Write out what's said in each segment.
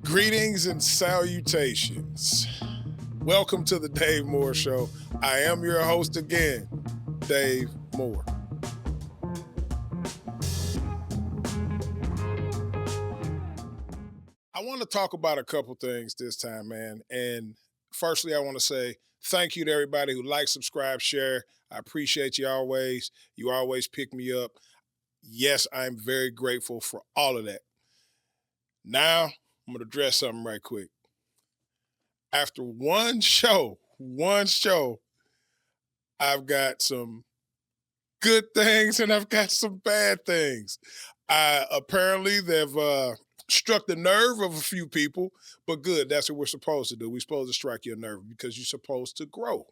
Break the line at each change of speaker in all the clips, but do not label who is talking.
Greetings and salutations. Welcome to the Dave Moore Show. I am your host again, Dave Moore. I want to talk about a couple things this time, man. And firstly, I want to say thank you to everybody who likes, subscribe, share. I appreciate you always. You always pick me up. Yes, I'm very grateful for all of that. Now, I'm going to address something right quick. After one show, I've got some good things and I've got some bad things. Apparently, they've struck the nerve of a few people, but good. That's what we're supposed to do. We're supposed to strike your nerve because you're supposed to grow.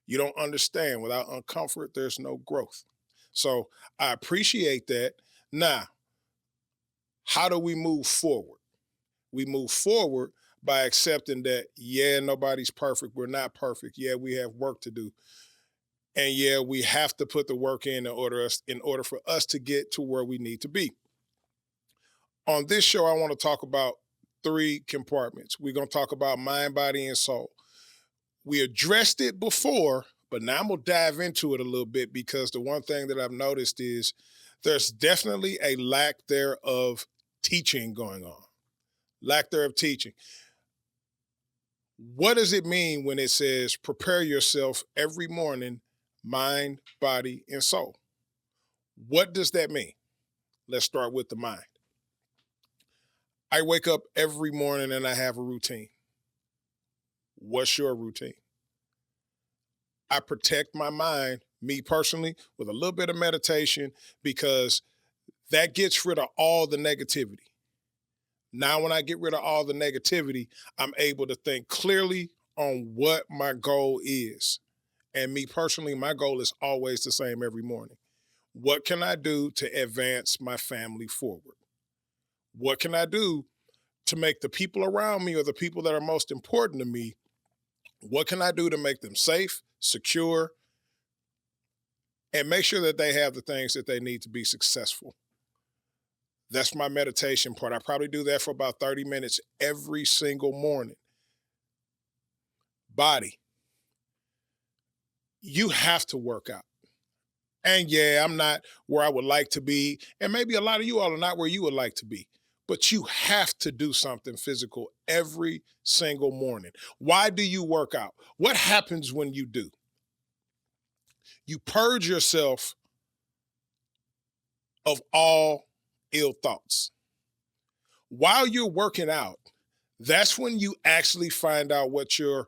You don't understand. Without uncomfort, there's no growth. So I appreciate that. Now, how do we move forward? We move forward by accepting that, yeah, nobody's perfect. We're not perfect. Yeah, we have work to do. And yeah, we have to put the work in order for us to get to where we need to be. On this show, I want to talk about three compartments. We're going to talk about mind, body, and soul. We addressed it before, but now I'm going to dive into it a little bit because the one thing that I've noticed is there's definitely a lack there of teaching going on. Lack there of teaching. What does it mean when it says prepare yourself every morning, mind, body, and soul? What does that mean? Let's start with the mind. I wake up every morning and I have a routine. What's your routine? I protect my mind, me personally, with a little bit of meditation because that gets rid of all the negativity. Now, when I get rid of all the negativity, I'm able to think clearly on what my goal is. And me personally, my goal is always the same every morning. What can I do to advance my family forward? What can I do to make the people around me or the people that are most important to me, what can I do to make them safe, secure, and make sure that they have the things that they need to be successful? That's my meditation part. I probably do that for about 30 minutes every single morning. Body. You have to work out. And yeah, I'm not where I would like to be. And maybe a lot of you all are not where you would like to be. But you have to do something physical every single morning. Why do you work out? What happens when you do? You purge yourself of all ill thoughts. While you're working out, that's when you actually find out what your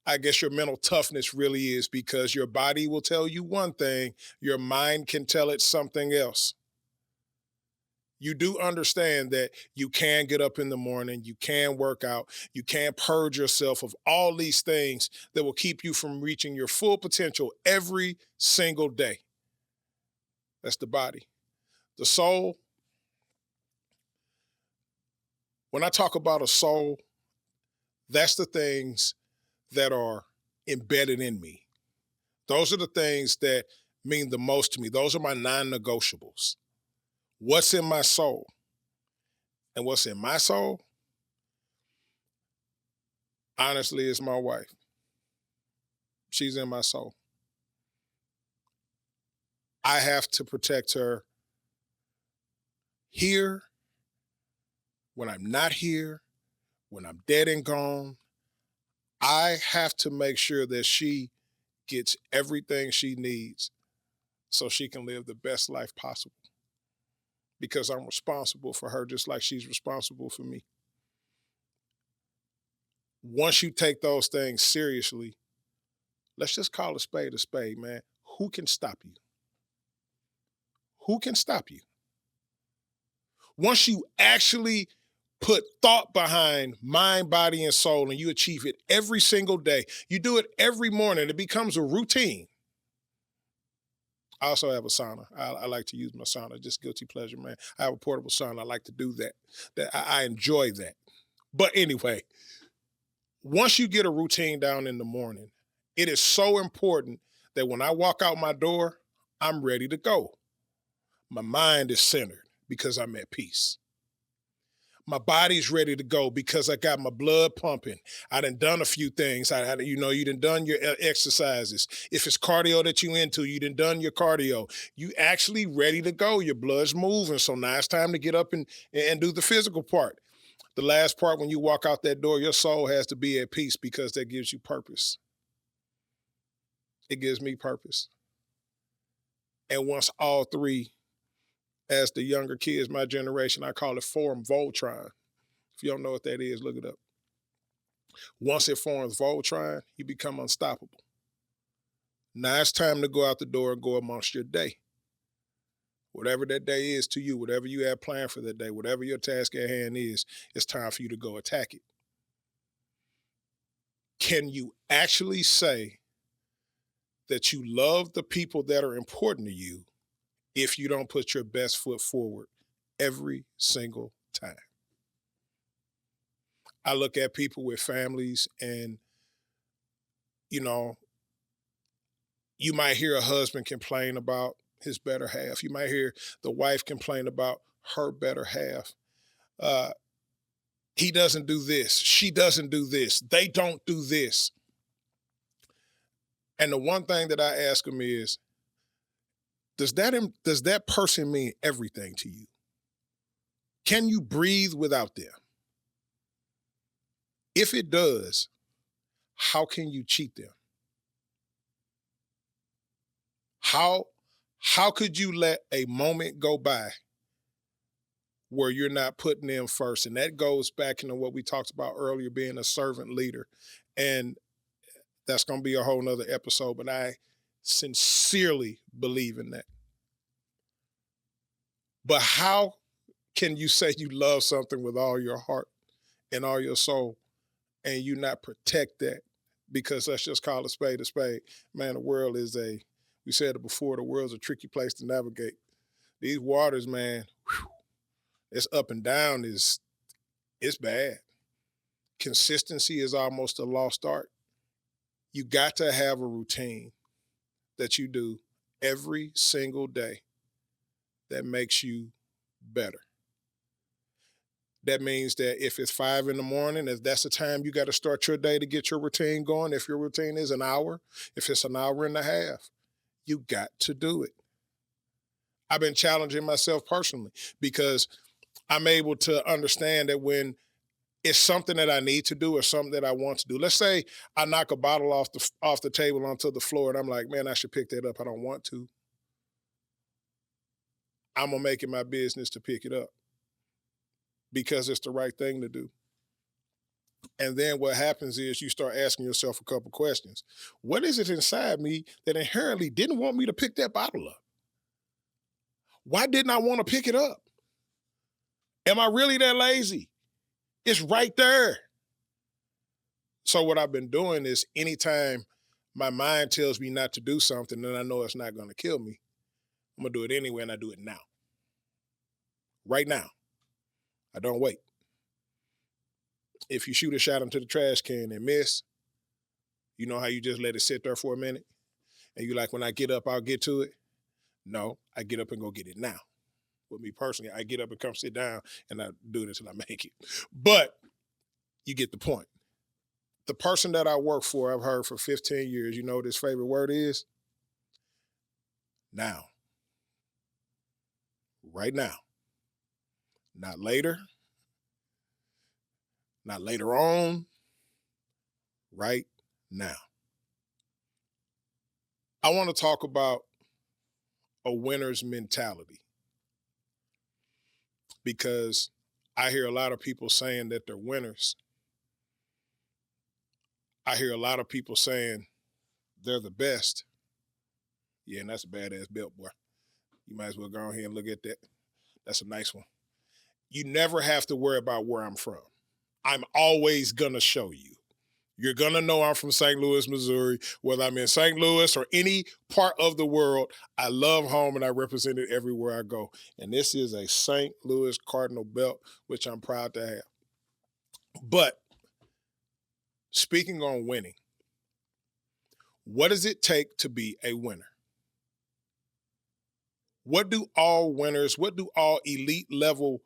mental toughness really is, because your body will tell you one thing, your mind can tell it something else. You do understand that you can get up in the morning, you can work out, you can purge yourself of all these things that will keep you from reaching your full potential every single day. That's the body. The soul, when I talk about a soul, that's the things that are embedded in me. Those are the things that mean the most to me. Those are my non-negotiables. What's in my soul? And what's in my soul, honestly, is my wife. She's in my soul. I have to protect her here, when I'm not here, when I'm dead and gone. I have to make sure that she gets everything she needs so she can live the best life possible, because I'm responsible for her just like she's responsible for me. Once you take those things seriously, let's just call a spade, man. Who can stop you? Who can stop you? Once you actually put thought behind mind, body, and soul, and you achieve it every single day, you do it every morning, it becomes a routine. I also have a sauna. I like to use my sauna, just guilty pleasure, man. I have a portable sauna. I like to do that. I enjoy that. But anyway, once you get a routine down in the morning, it is so important that when I walk out my door, I'm ready to go. My mind is centered because I'm at peace. My body's ready to go because I got my blood pumping. I done a few things. You done your exercises. If it's cardio that you into, you done your cardio. You actually ready to go. Your blood's moving. So now it's time to get up and do the physical part. The last part, when you walk out that door, your soul has to be at peace because that gives you purpose. It gives me purpose. And once all three, as the younger kids, my generation, I call it form Voltron. If you don't know what that is, look it up. Once it forms Voltron, you become unstoppable. Now it's time to go out the door and go amongst your day. Whatever that day is to you, whatever you have planned for that day, whatever your task at hand is, it's time for you to go attack it. Can you actually say that you love the people that are important to you if you don't put your best foot forward every single time? I look at people with families and, you know, you might hear a husband complain about his better half. You might hear the wife complain about her better half. He doesn't do this. She doesn't do this. They don't do this. And the one thing that I ask them is, does that person mean everything to you? Can you breathe without them? If it does, how can you cheat them? How could you let a moment go by where you're not putting them first? And that goes back into what we talked about earlier, being a servant leader. And that's going to be a whole nother episode, but I sincerely believe in that. But how can you say you love something with all your heart and all your soul and you not protect that? Because let's just call a spade a spade. Man, the world is we said it before, the world's a tricky place to navigate. These waters, man, it's up and down, it's bad. Consistency is almost a lost art. You got to have a routine that you do every single day that makes you better. That means that if it's 5 a.m, if that's the time you got to start your day to get your routine going, if your routine is an hour, if it's an hour and a half, you got to do it. I've been challenging myself personally because I'm able to understand that when it's something that I need to do or something that I want to do. Let's say I knock a bottle off the table onto the floor and I'm like, man, I should pick that up. I don't want to. I'm going to make it my business to pick it up because it's the right thing to do. And then what happens is you start asking yourself a couple questions. What is it inside me that inherently didn't want me to pick that bottle up? Why didn't I want to pick it up? Am I really that lazy? It's right there. So what I've been doing is anytime my mind tells me not to do something and I know it's not going to kill me, I'm going to do it anyway, and I do it now. Right now. I don't wait. If you shoot a shot into the trash can and miss, you know how you just let it sit there for a minute? And you're like, when I get up, I'll get to it? No, I get up and go get it now. With me personally, I get up and come sit down and I do it until I make it. But you get the point. The person that I work for, I've heard for 15 years, you know what his favorite word is? Now. Right now. Not later. Not later on. Right now. I want to talk about a winner's mentality because I hear a lot of people saying that they're winners. I hear a lot of people saying they're the best. Yeah, and that's a badass belt, boy. You might as well go ahead and look at that. That's a nice one. You never have to worry about where I'm from. I'm always going to show you. You're going to know I'm from St. Louis, Missouri. Whether I'm in St. Louis or any part of the world, I love home and I represent it everywhere I go. And this is a St. Louis Cardinal belt, which I'm proud to have. But speaking on winning, what does it take to be a winner? What do all winners, what do all elite level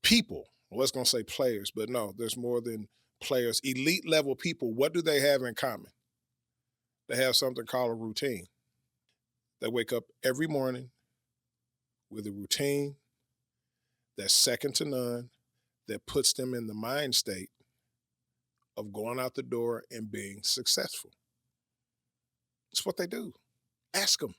People, well, let's gonna say players, but no, there's more than players. Elite level people, what do they have in common? They have something called a routine. They wake up every morning with a routine that's second to none, that puts them in the mind state of going out the door and being successful. It's what they do. Ask them.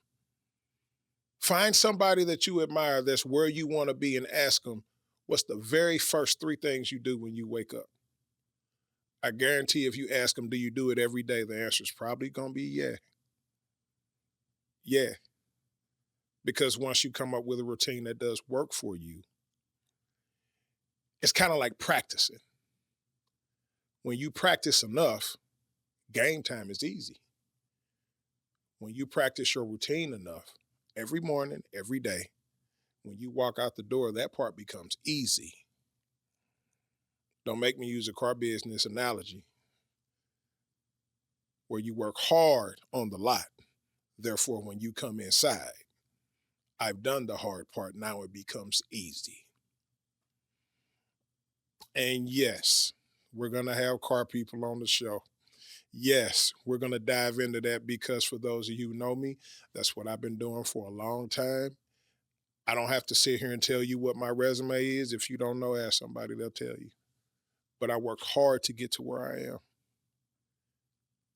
Find somebody that you admire that's where you want to be and ask them, what's the very first three things you do when you wake up? I guarantee if you ask them, do you do it every day? The answer is probably going to be yeah. Yeah. Because once you come up with a routine that does work for you, it's kind of like practicing. When you practice enough, game time is easy. When you practice your routine enough, every morning, every day, when you walk out the door, that part becomes easy. Don't make me use a car business analogy where you work hard on the lot. Therefore, when you come inside, I've done the hard part. Now it becomes easy. And yes, we're going to have car people on the show. Yes, we're going to dive into that because for those of you who know me, that's what I've been doing for a long time. I don't have to sit here and tell you what my resume is. If you don't know, ask somebody, they'll tell you. But I work hard to get to where I am.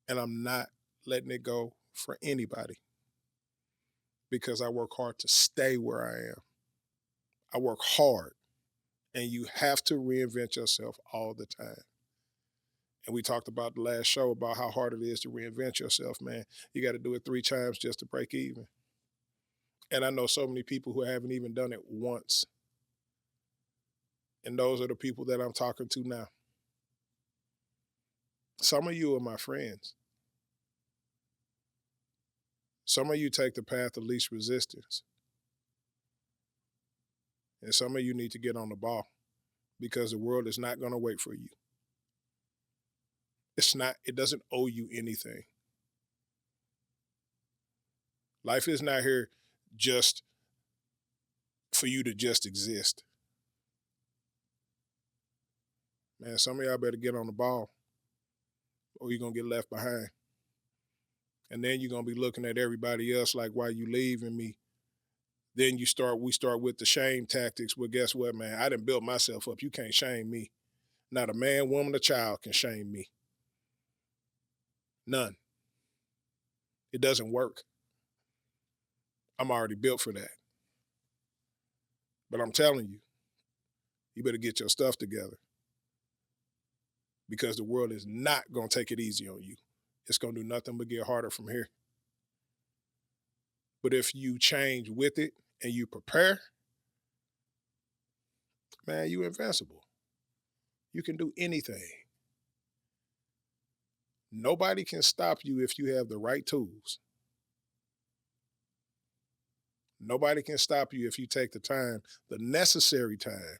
And I'm not letting it go for anybody because I work hard to stay where I am. I work hard, and you have to reinvent yourself all the time. And we talked about the last show about how hard it is to reinvent yourself, man. You got to do it 3 times just to break even. And I know so many people who haven't even done it once. And those are the people that I'm talking to now. Some of you are my friends. Some of you take the path of least resistance. And some of you need to get on the ball because the world is not going to wait for you. It doesn't owe you anything. Life is not here just for you to just exist. Man, some of y'all better get on the ball or you're going to get left behind. And then you're going to be looking at everybody else like, why you leaving me? Then we start with the shame tactics. Well, guess what, man? I done built myself up. You can't shame me. Not a man, woman, or child can shame me. None. It doesn't work. I'm already built for that. But I'm telling you, you better get your stuff together because the world is not going to take it easy on you. It's going to do nothing but get harder from here. But if you change with it and you prepare, man, you're invincible. You can do anything. Nobody can stop you if you have the right tools. Nobody can stop you if you take the time, the necessary time,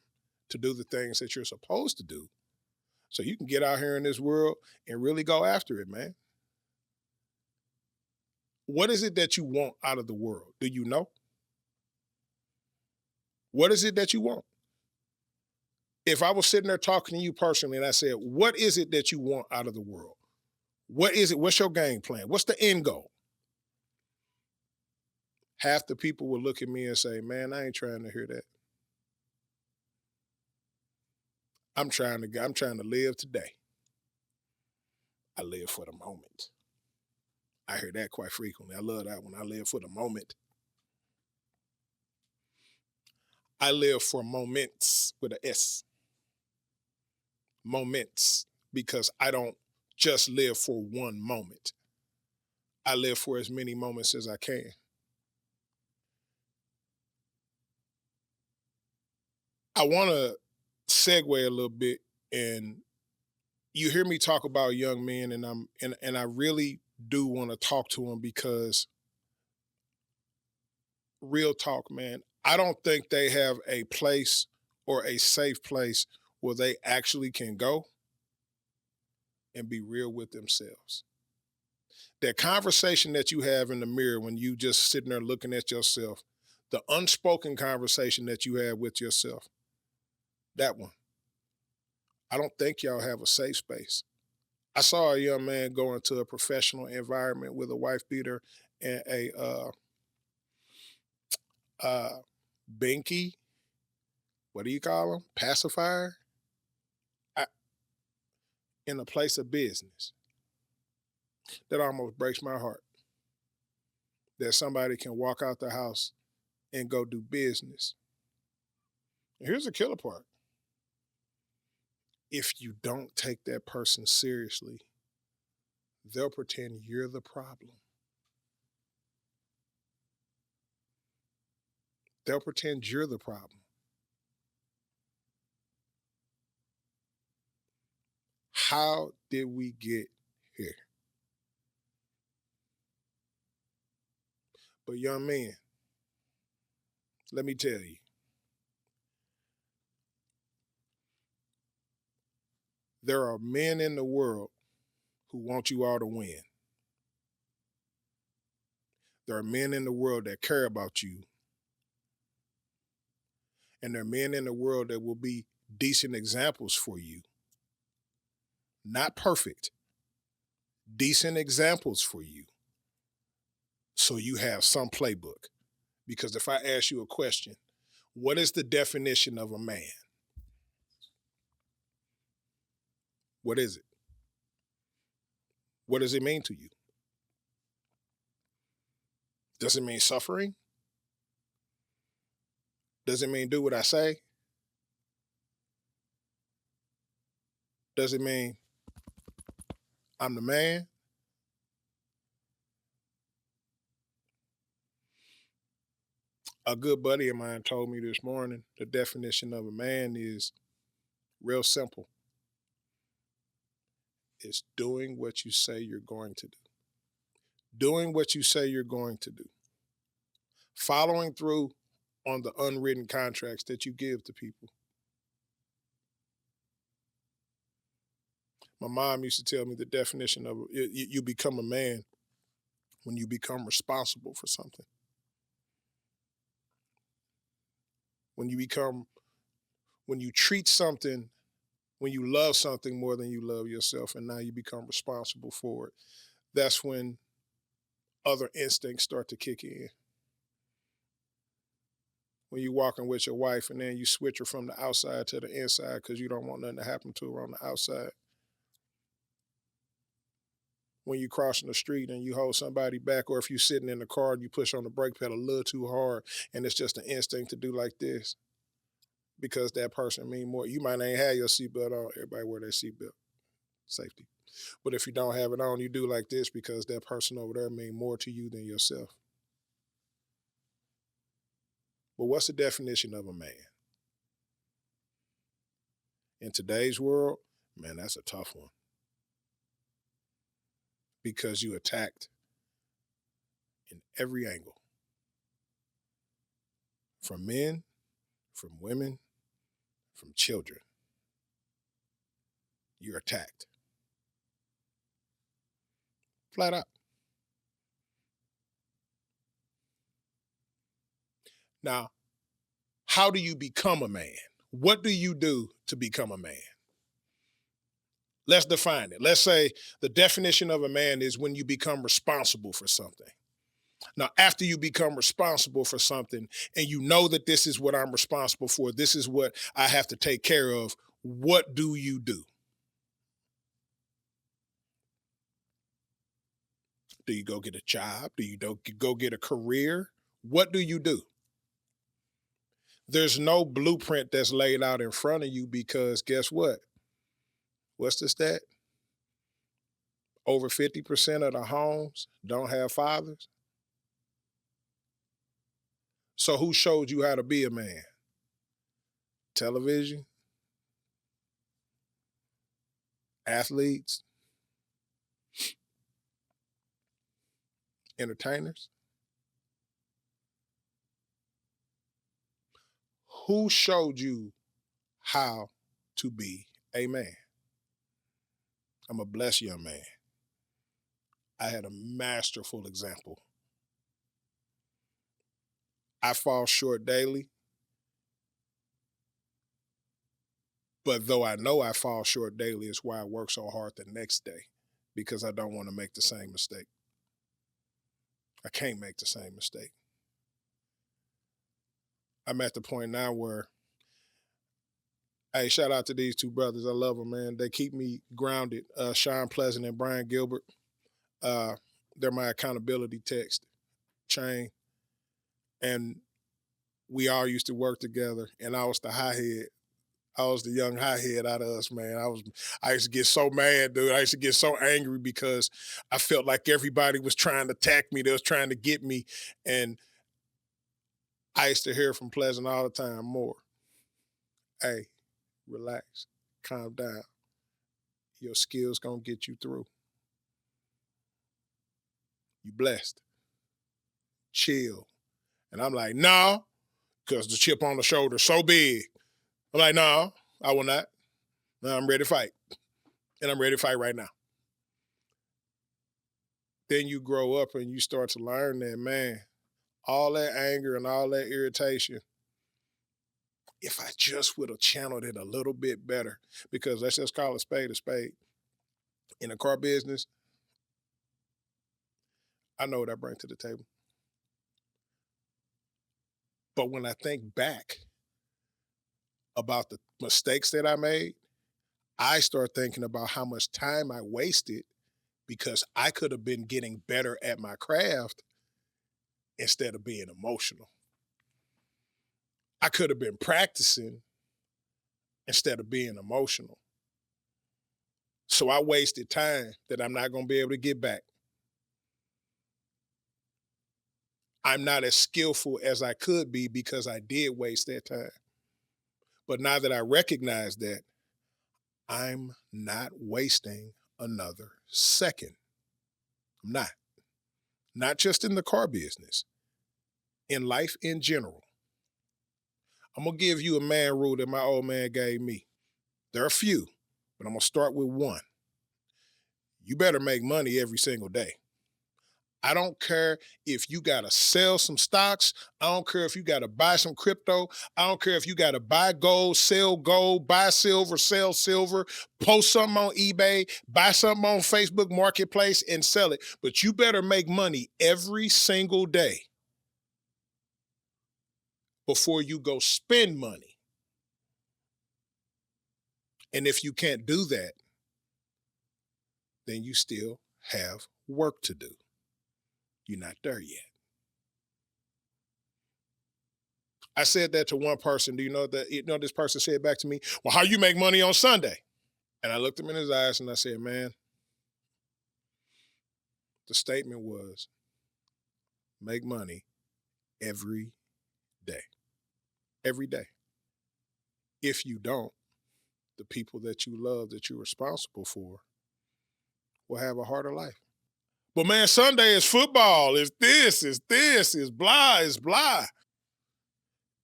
to do the things that you're supposed to do. So you can get out here in this world and really go after it, man. What is it that you want out of the world? Do you know? What is it that you want? If I was sitting there talking to you personally and I said, what is it that you want out of the world? What is it? What's your game plan? What's the end goal? Half the people will look at me and say, man, I ain't trying to hear that. I'm trying to live today. I live for the moment. I hear that quite frequently. I love that one. I live for the moment. I live for moments with an S. Moments, because I don't just live for one moment. I live for as many moments as I can. I want to segue a little bit, and you hear me talk about young men, and I really do want to talk to them because real talk, man, I don't think they have a place or a safe place where they actually can go and be real with themselves. That conversation that you have in the mirror when you just sitting there looking at yourself, the unspoken conversation that you have with yourself. That one. I don't think y'all have a safe space. I saw a young man go into a professional environment with a wife beater and a binky. What do you call them? Pacifier. I, in a place of business. That almost breaks my heart. That somebody can walk out the house and go do business. And here's the killer part. If you don't take that person seriously, they'll pretend you're the problem. They'll pretend you're the problem. How did we get here? But young men, let me tell you, there are men in the world who want you all to win. There are men in the world that care about you. And there are men in the world that will be decent examples for you. Not perfect, decent examples for you. So you have some playbook. Because if I ask you a question, what is the definition of a man? What is it? What does it mean to you? Does it mean suffering? Does it mean do what I say? Does it mean I'm the man? A good buddy of mine told me this morning the definition of a man is real simple. It's doing what you say you're going to do. Doing what you say you're going to do. Following through on the unwritten contracts that you give to people. My mom used to tell me the definition of you become a man when you become responsible for something. When you treat something, when you love something more than you love yourself, and now you become responsible for it, that's when other instincts start to kick in. When you're walking with your wife and then you switch her from the outside to the inside because you don't want nothing to happen to her on the outside. When you're crossing the street and you hold somebody back, or if you're sitting in the car and you push on the brake pedal a little too hard and it's just an instinct to do like this because that person mean more. You might ain't have your seatbelt on. Everybody wear their seatbelt. Safety. But if you don't have it on, you do like this because that person over there mean more to you than yourself. But what's the definition of a man? In today's world, man, that's a tough one. Because you attacked in every angle. From men, from women, from children. You're attacked. Flat out. Now, how do you become a man? What do you do to become a man? Let's define it. Let's say the definition of a man is when you become responsible for something. Now, after you become responsible for something and you know that this is what I'm responsible for, this is what I have to take care of, what do you do? Do you go get a job? Do you go get a career? What do you do? There's no blueprint that's laid out in front of you because guess what? What's the stat? Over 50% of the homes don't have fathers. So who showed you how to be a man? Television? Athletes? Entertainers? Who showed you how to be a man? I'm a blessed young man. I had a masterful example. I fall short daily. But though I know I fall short daily, it's why I work so hard the next day, because I don't want to make the same mistake. I can't make the same mistake. I'm at the point now where, hey, shout out to these two brothers. I love them, man. They keep me grounded. Sean Pleasant and Brian Gilbert. Uh, they're my accountability text chain. And we all used to work together. And I was the hothead. I was the young hothead out of us, man. I used to get so mad, dude. I used to get so angry because I felt like everybody was trying to attack me. They was trying to get me. And I used to hear from Pleasant all the time more. Hey, relax, calm down. Your skills gonna get you through. You blessed. Chill. And I'm like, no, because the chip on the shoulder so big. I'm like, no, I will not. No, I'm ready to fight. And I'm ready to fight right now. Then you grow up and you start to learn that, man, all that anger and all that irritation, if I just would have channeled it a little bit better, because let's just call a spade a spade. In the car business, I know what I bring to the table. But when I think back about the mistakes that I made, I start thinking about how much time I wasted because I could have been getting better at my craft instead of being emotional. I could have been practicing instead of being emotional. So I wasted time that I'm not going to be able to get back. I'm not as skillful as I could be because I did waste that time. But now that I recognize that, I'm not wasting another second. I'm not. Not just in the car business, in life in general. I'm going to give you a man rule that my old man gave me. There are a few, but I'm going to start with one. You better make money every single day. I don't care if you got to sell some stocks. I don't care if you got to buy some crypto. I don't care if you got to buy gold, buy silver, sell silver, post something on eBay, buy something on Facebook Marketplace and sell it. But you better make money every single day before you go spend money. And if you can't do that, then you still have work to do. You're not there yet. I said that to one person. Do you know that? You know, this person said back to me, well, how you make money on Sunday? And I looked him in his eyes and I said, man, the statement was make money every day. Every day. If you don't, the people that you love, that you're responsible for, will have a harder life. But man, Sunday is football. It's this, it's blah, it's blah.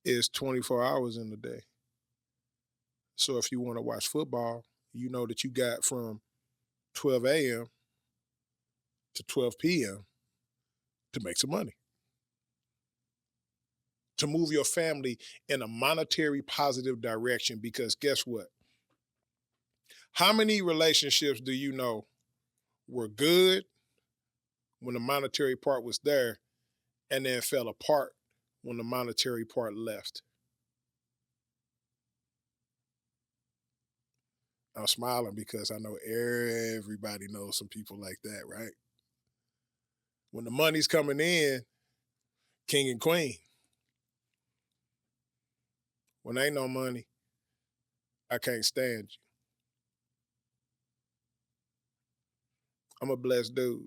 It's 24 hours in the day. So if you want to watch football, you know that you got from 12 a.m. to 12 p.m. to make some money, to move your family in a monetary positive direction. Because guess what? How many relationships do you know were good when the monetary part was there and then fell apart when the monetary part left? I'm smiling because I know everybody knows some people like that, right? When the money's coming in, king and queen. When ain't no money, I can't stand you. I'm a blessed dude.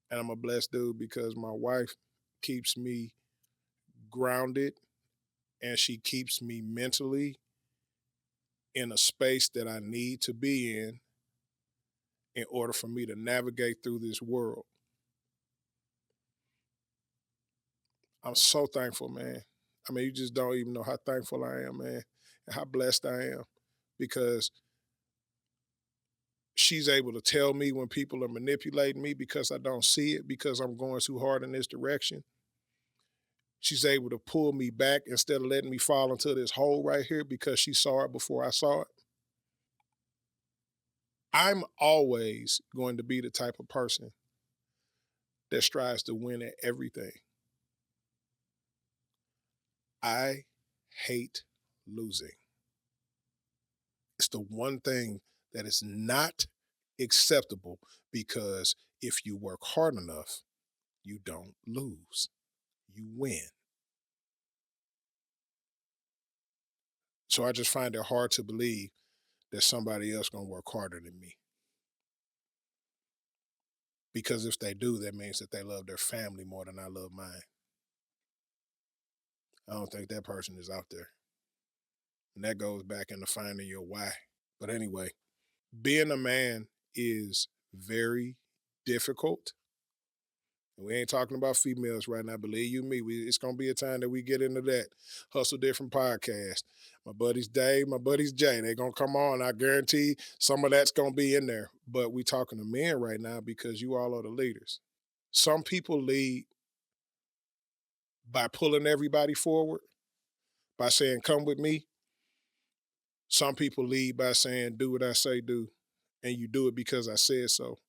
And I'm a blessed dude because my wife keeps me grounded and she keeps me mentally in a space that I need to be in order for me to navigate through this world. I'm so thankful, man. I mean, you just don't even know how thankful I am, man, and how blessed I am because she's able to tell me when people are manipulating me because I don't see it, because I'm going too hard in this direction. She's able to pull me back instead of letting me fall into this hole right here because she saw it before I saw it. I'm always going to be the type of person that strives to win at everything. I hate losing. It's the one thing that is not acceptable because if you work hard enough, you don't lose, you win. So I just find it hard to believe that somebody else gonna work harder than me. Because if they do, that means that they love their family more than I love mine. I don't think that person is out there. And that goes back into finding your why. But anyway, being a man is very difficult. We ain't talking about females right now. Believe you me, it's gonna be a time that we get into that Hustle Different podcast. My buddies Dave, my buddies Jay, they're gonna come on. I guarantee some of that's gonna be in there. But we talking to men right now because you all are the leaders. Some people lead by pulling everybody forward, by saying, "Come with me." Some people lead by saying, "Do what I say do," and you do it because I said so.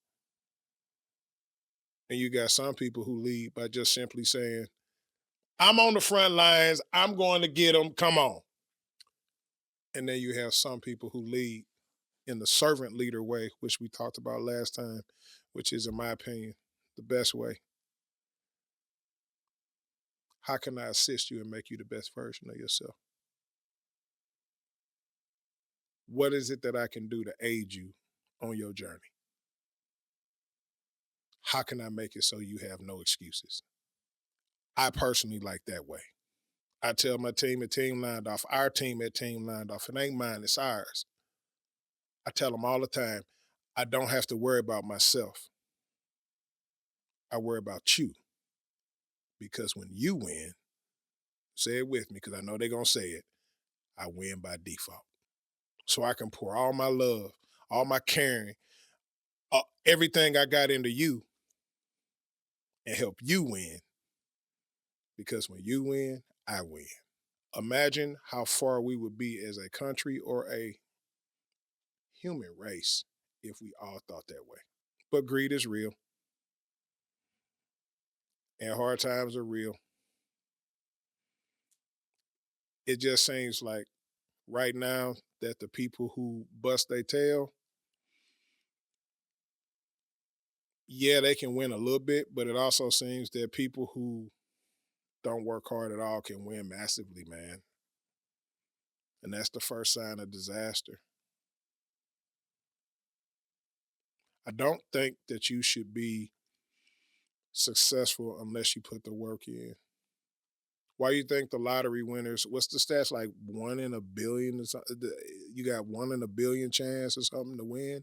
And you got some people who lead by just simply saying, "I'm on the front lines. I'm going to get them. Come on." And then you have some people who lead in the servant leader way, which we talked about last time, which is, in my opinion, the best way. How can I assist you and make you the best version of yourself? What is it that I can do to aid you on your journey? How can I make it so you have no excuses? I personally like that way. I tell my team at Team Lined Off, our team at Team Lined Off, it ain't mine, it's ours. I tell them all the time, I don't have to worry about myself. I worry about you. Because when you win, say it with me, because I know they're going to say it, I win by default. So I can pour all my love, all my caring, everything I got into you and help you win. Because when you win, I win. Imagine how far we would be as a country or a human race if we all thought that way. But greed is real and hard times are real. It just seems like right now that the people who bust their tail, yeah, they can win a little bit, but it also seems that people who don't work hard at all can win massively, man. And that's the first sign of disaster. I don't think that you should be successful unless you put the work in. Why you think the lottery winners, what's the stats, like 1 in a billion or something? You got 1 in a billion chance or something to win?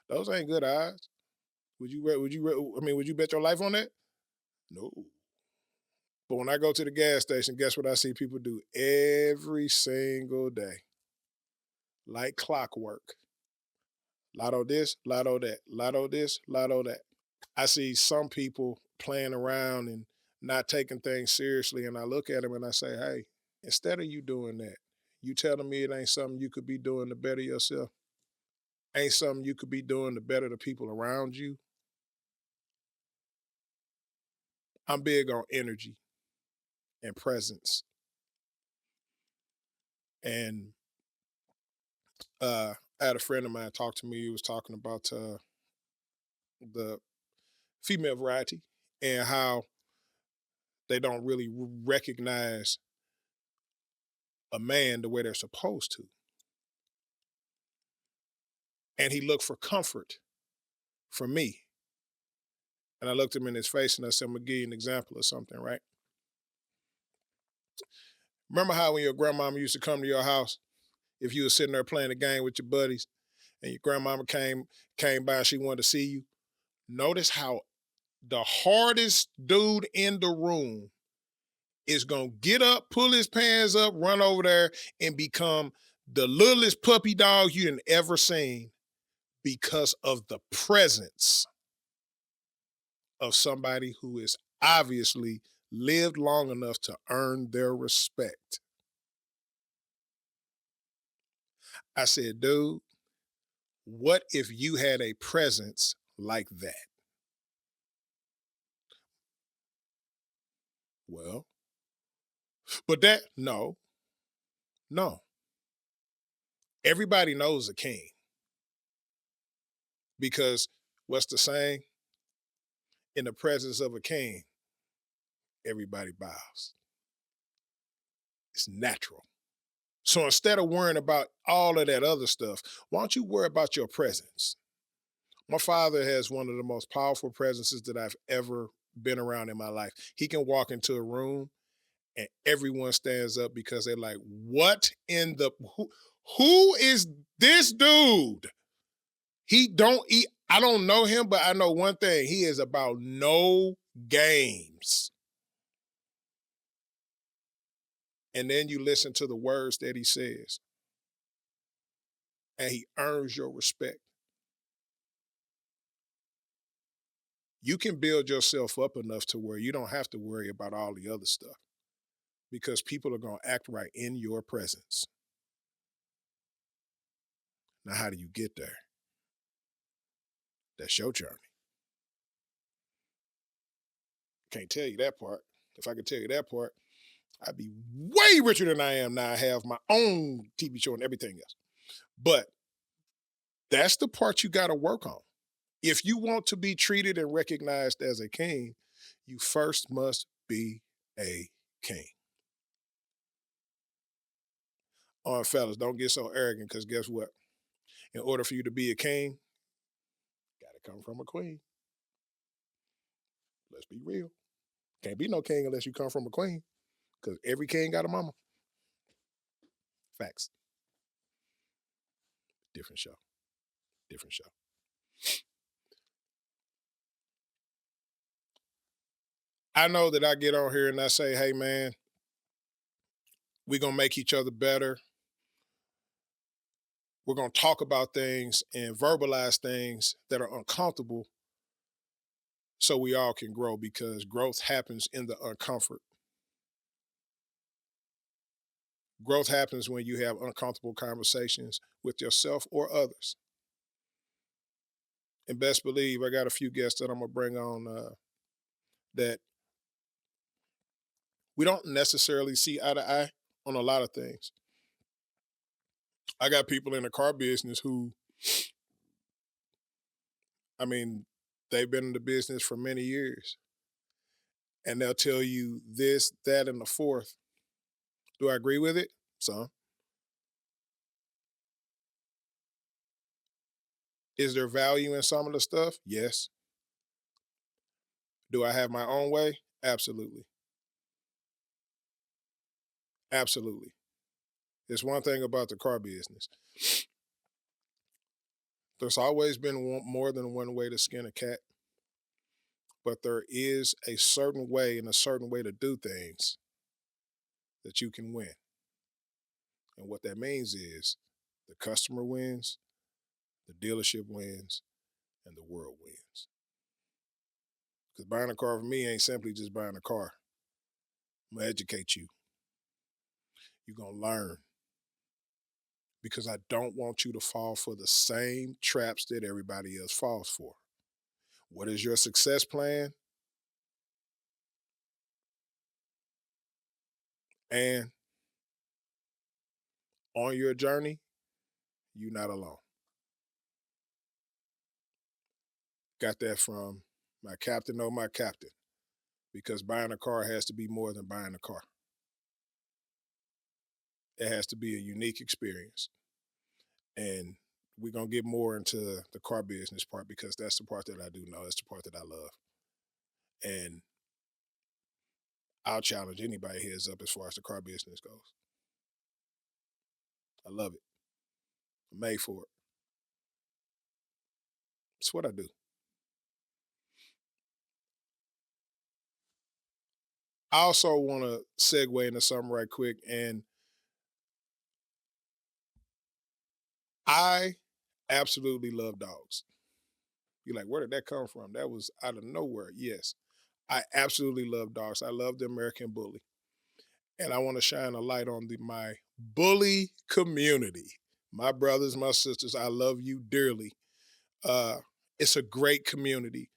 Those ain't good odds. I mean, would you bet your life on that? No. But when I go to the gas station, guess what I see people do every single day? Like clockwork. Lotto this, lotto that, lotto this, lotto that. I see some people playing around and not taking things seriously. And I look at them and I say, hey, instead of you doing that, you telling me it ain't something you could be doing to better yourself? Ain't something you could be doing to better the people around you? I'm big on energy and presence. And I had a friend of mine talk to me. He was talking about the female variety and how they don't really recognize a man the way they're supposed to. And he looked for comfort from me. And I looked him in his face and I said, I'm gonna give you an example of something, right? Remember how when your grandmama used to come to your house, if you were sitting there playing a game with your buddies and your grandmama came by and she wanted to see you? Notice how the hardest dude in the room is gonna get up, pull his pants up, run over there, and become the littlest puppy dog you done ever seen because of the presence of somebody who is obviously lived long enough to earn their respect. I said, dude, what if you had a presence like that? Well, but no, no. Everybody knows a king because what's the saying? In the presence of a king, everybody bows. It's natural. So instead of worrying about all of that other stuff, why don't you worry about your presence? My father has one of the most powerful presences that I've ever been around in my life. He can walk into a room and everyone stands up because they're like, "What in the who is this dude?" He don't eat. I don't know him, but I know one thing. He is about no games. And then you listen to the words that he says, and he earns your respect. You can build yourself up enough to where you don't have to worry about all the other stuff because people are going to act right in your presence. Now, how do you get there? That's your journey. Can't tell you that part. If I could tell you that part, I'd be way richer than I am now. I have my own TV show and everything else. But that's the part you got to work on. If you want to be treated and recognized as a king, you first must be a king. Fellas, don't get so arrogant because guess what? In order for you to be a king, got to come from a queen. Let's be real. Can't be no king unless you come from a queen because every king got a mama. Facts. Different show. Different show. I know that I get on here and I say, hey, man, we're going to make each other better. We're going to talk about things and verbalize things that are uncomfortable so we all can grow because growth happens in the uncomfort. Growth happens when you have uncomfortable conversations with yourself or others. And best believe I got a few guests that I'm going to bring on that we don't necessarily see eye to eye on a lot of things. I got people in the car business who, I mean, they've been in the business for many years and they'll tell you this, that, and the fourth. Do I agree with it? Some. Is there value in some of the stuff? Yes. Do I have my own way? Absolutely. Absolutely. There's one thing about the car business. There's always been more than one way to skin a cat, but there is a certain way and a certain way to do things that you can win. And what that means is the customer wins, the dealership wins, and the world wins. Because buying a car for me ain't simply just buying a car. I'm going to educate you. You're going to learn because I don't want you to fall for the same traps that everybody else falls for. What is your success plan? And on your journey, you're not alone. Got that from my captain or my captain because buying a car has to be more than buying a car. It has to be a unique experience. And we're going to get more into the car business part because that's the part that I do know. That's the part that I love. And I'll challenge anybody heads up as far as the car business goes. I love it. I'm made for it. It's what I do. I also want to segue into something right quick. And I absolutely love dogs. You're like, where did that come from? That was out of nowhere. Yes. I absolutely love dogs. I love the American Bully. And I want to shine a light on my bully community. My brothers, my sisters, I love you dearly. Uh, it's a great community,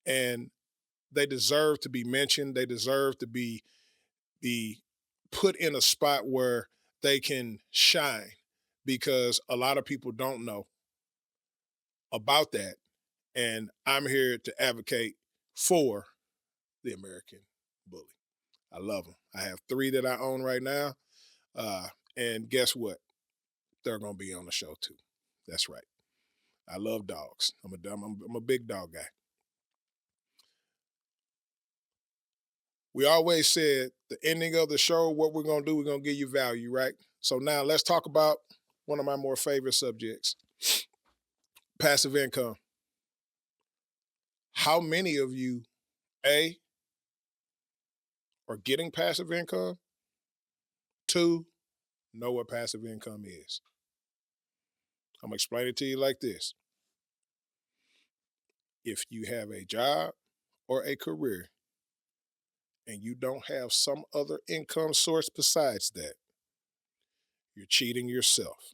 and they deserve to be mentioned. They deserve to be put in a spot where they can shine, because a lot of people don't know about that. And I'm here to advocate for the American Bully. I love them. I have 3 that I own right now. Uh, and guess what? They're going to be on the show too. That's right. I love dogs. I'm a big dog guy. We always said the ending of the show, what we're going to do, we're going to give you value, right? So now let's talk about one of my more favorite subjects, passive income. How many of you, A, are getting passive income? 2, know what passive income is? I'm going to explain it to you like this. If you have a job or a career and you don't have some other income source besides that, you're cheating yourself.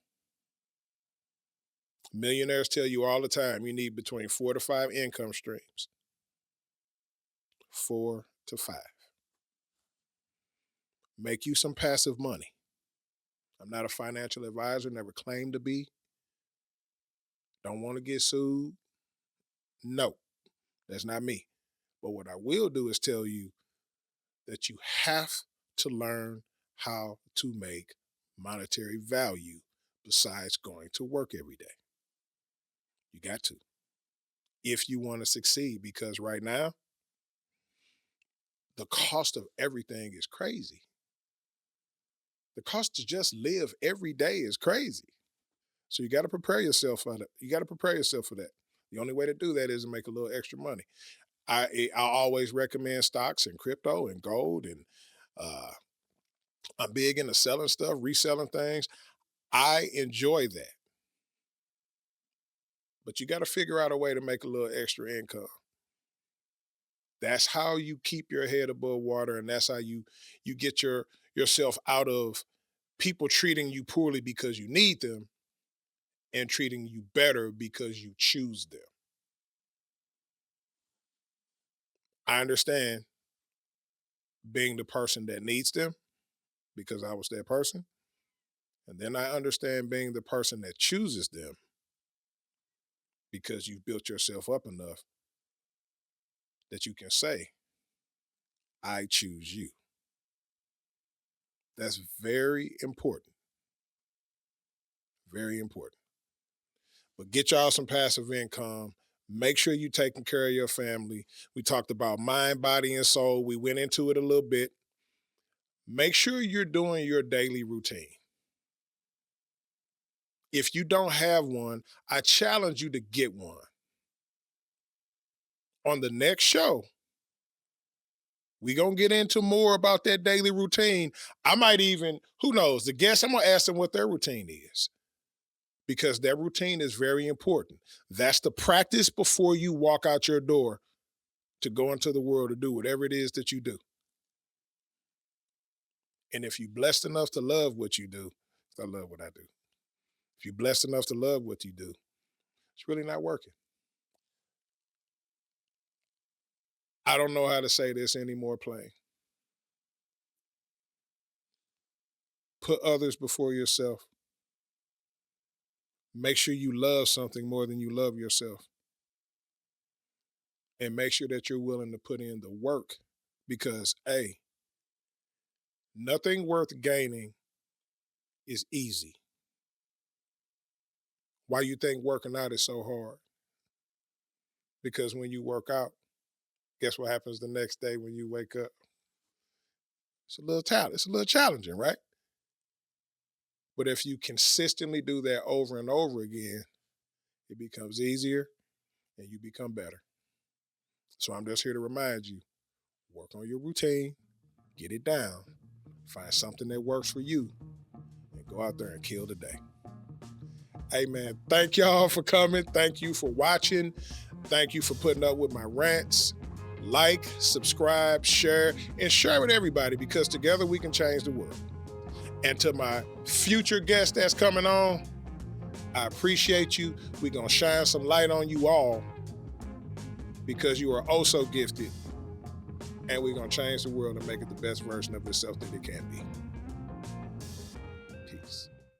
Millionaires tell you all the time you need between 4 to 5 income streams. 4 to 5. Make you some passive money. I'm not a financial advisor, never claimed to be. Don't want to get sued. No, that's not me. But what I will do is tell you that you have to learn how to make monetary value besides going to work every day. You got to, if you want to succeed, because right now, the cost of everything is crazy. The cost to just live every day is crazy. So you got to prepare yourself for that. You got to prepare yourself for that. The only way to do that is to make a little extra money. I always recommend stocks and crypto and gold, and uh, I'm big into selling stuff, reselling things. I enjoy that, but you got to figure out a way to make a little extra income. That's how you keep your head above water, and that's how you get yourself out of people treating you poorly because you need them, and treating you better because you choose them. I understand being the person that needs them because I was that person. And then I understand being the person that chooses them because you've built yourself up enough that you can say, I choose you. That's very important. Very important. But get y'all some passive income. Make sure you're taking care of your family. We talked about mind, body, and soul. We went into it a little bit. Make sure you're doing your daily routine. If you don't have one, I challenge you to get one. On the next show, we're going to get into more about that daily routine. I might even, who knows, the guests, I'm going to ask them what their routine is, because their routine is very important. That's the practice before you walk out your door to go into the world to do whatever it is that you do. And if you're blessed enough to love what you do, I love what I do. If you're blessed enough to love what you do, it's really not working. I don't know how to say this any more plain. Put others before yourself. Make sure you love something more than you love yourself. And make sure that you're willing to put in the work, because, A, nothing worth gaining is easy. Why you think working out is so hard? Because when you work out, guess what happens the next day when you wake up? It's a little challenging, right? But if you consistently do that over and over again, it becomes easier and you become better. So I'm just here to remind you, work on your routine, get it down, find something that works for you, and go out there and kill the day. Hey man, thank y'all for coming. Thank you for watching. Thank you for putting up with my rants. Like, subscribe, share, and share with everybody, because together we can change the world. And to my future guest that's coming on, I appreciate you. We're going to shine some light on you all, because you are oh so gifted. And we're going to change the world and make it the best version of yourself that it can be. Peace.